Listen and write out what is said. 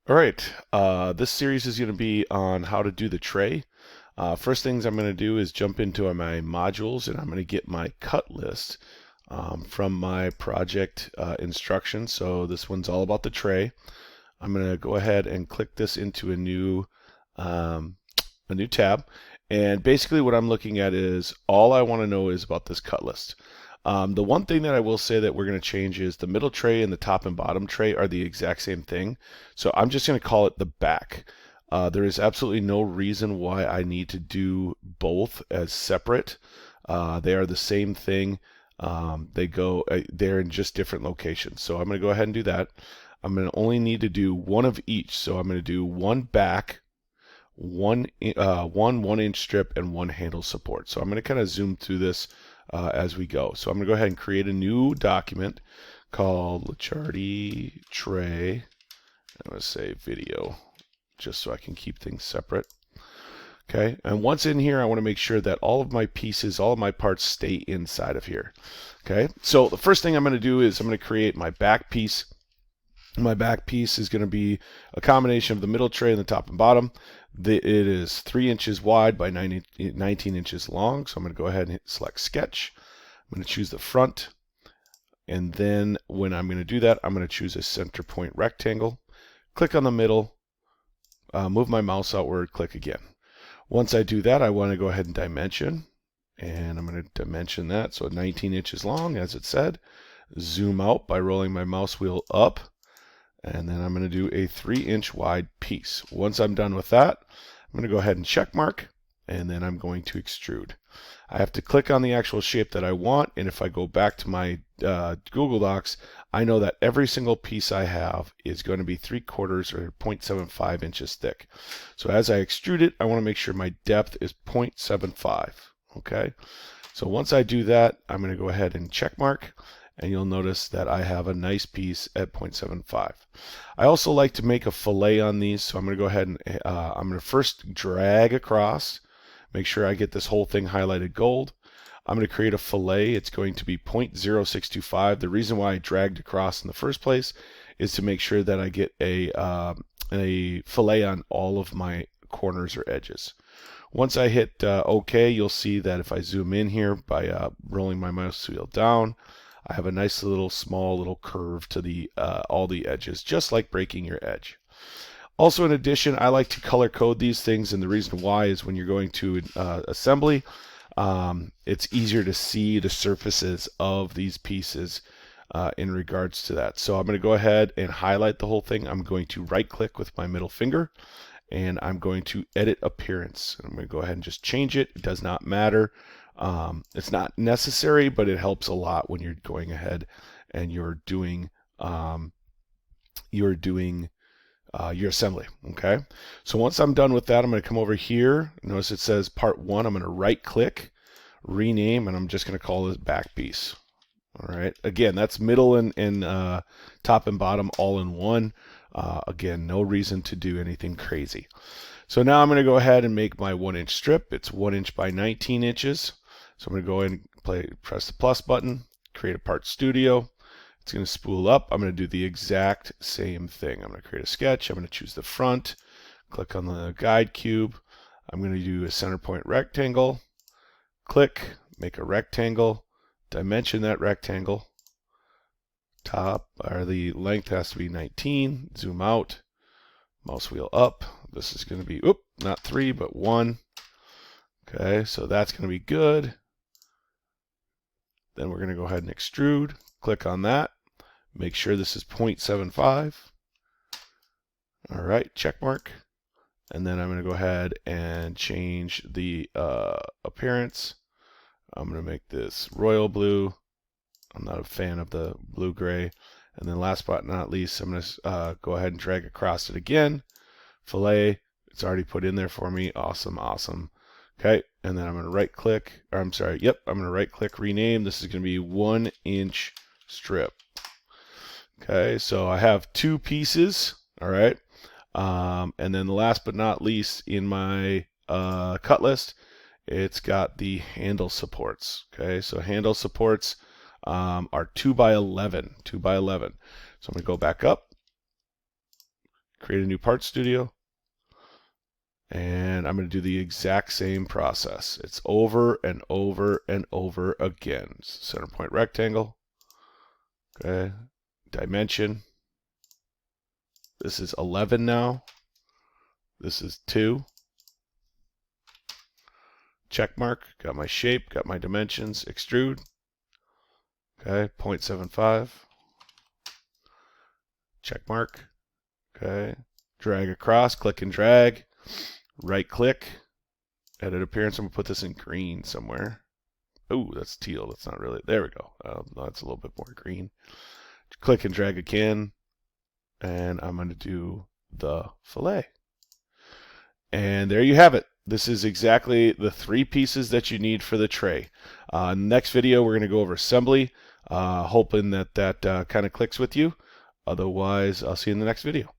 All right, this series is going to be on how to do the tray. First things I'm going to do is jump into my modules, and I'm going to get my cut list from my project instructions. So this one's all about the tray. I'm going to go ahead and click this into um, a new tab. And basically what I'm looking at is all I want to know is about this cut list. The one thing that I will say that we're going to change is the middle tray and the top and bottom tray are the exact same thing. So I'm just going to call it the back. There is absolutely no reason why I need to do both as separate. They are the same thing. They're in just different locations. So I'm going to go ahead and do that. I'm going to only need to do one of each. So I'm going to do one back, one 1-inch strip, and one handle support. So I'm going to kind of zoom through this as we go. So I'm going to go ahead and create a new document called Licciardi Tray. I'm going to say video, just so I can keep things separate. Okay, and once in here, I want to make sure that all of my pieces, all of my parts stay inside of here. Okay, so the first thing I'm going to do is I'm going to create my back piece. My back piece is going to be a combination of the middle tray and the top and bottom. It is 3 inches wide by 19 inches long. So I'm going to go ahead and select sketch. I'm going to choose the front. And then when I'm going to do that, I'm going to choose a center point rectangle. Click on the middle, move my mouse outward, click again. Once I do that, I want to go ahead and dimension. And I'm going to dimension that. So 19 inches long, as it said. Zoom out by rolling my mouse wheel up. And then I'm going to do a 3-inch wide piece. Once I'm done with that, I'm going to go ahead and check mark, and then I'm going to extrude. I have to click on the actual shape that I want, and if I go back to my Google Docs, I know that every single piece I have is going to be 3/4 or 0.75 inches thick. So as I extrude it, I want to make sure my depth is 0.75. Okay. So once I do that, I'm going to go ahead and check mark. And you'll notice that I have a nice piece at 0.75. I also like to make a fillet on these, so I'm going to go ahead and I'm going to first drag across, make sure I get this whole thing highlighted gold. I'm going to create a fillet. It's going to be 0.0625. The reason why I dragged across in the first place is to make sure that I get a fillet on all of my corners or edges. Once I hit OK, you'll see that if I zoom in here by rolling my mouse wheel down, I have a nice little small little curve to the all the edges, just like breaking your edge. Also, in addition, I like to color code these things, and the reason why is when you're going to assembly, it's easier to see the surfaces of these pieces in regards to that. So I'm going to go ahead and highlight the whole thing. I'm going to right click with my middle finger, and I'm going to edit appearance. I'm going to go ahead and just change it. It does not matter. It's not necessary, but it helps a lot when you're going ahead and you're doing your assembly. Okay. So once I'm done with that, I'm going to come over here. Notice it says part 1. I'm going to right click, rename, and I'm just going to call this back piece. All right. Again, that's middle and top and bottom all in one. Again, no reason to do anything crazy. So now I'm going to go ahead and make my 1-inch strip. It's 1 inch by 19 inches. So I'm going to go ahead and press the plus button, create a part studio. It's going to spool up. I'm going to do the exact same thing. I'm going to create a sketch. I'm going to choose the front, click on the guide cube. I'm going to do a center point rectangle, click, make a rectangle, dimension that rectangle. The length has to be 19. Zoom out, mouse wheel up. This is going to be, not 3, but 1. Okay, so that's going to be good. Then we're going to go ahead and extrude. Click on that. Make sure this is 0.75. All right, check mark. And then I'm going to go ahead and change the appearance. I'm going to make this royal blue. I'm not a fan of the blue-gray. And then last but not least, I'm going to go ahead and drag across it again. Fillet, it's already put in there for me. Awesome, awesome. Okay, and then I'm going to right click, or I'm sorry, yep, I'm going to right click, rename. This is going to be 1-inch strip. Okay, so I have 2 pieces, all right. And then the last but not least in my cut list, it's got the handle supports. Okay, so handle supports are 2 by 11. So I'm going to go back up, create a new part studio, and I'm going to do the exact same process. It's over and over and over again. Center point rectangle, okay, dimension. This is 11 now. This is 2. Check mark, got my shape, got my dimensions, extrude, okay, 0.75. Check mark, okay, drag across, click and drag, right click, edit appearance. I'm gonna put this in green somewhere. Oh, that's teal, that's not really, there we go. That's a little bit more green. Click and drag again, and I'm gonna do the fillet. And there you have it. This is exactly the 3 pieces that you need for the tray. Next video, we're going to go over assembly, hoping that kind of clicks with you. Otherwise, I'll see you in the next video.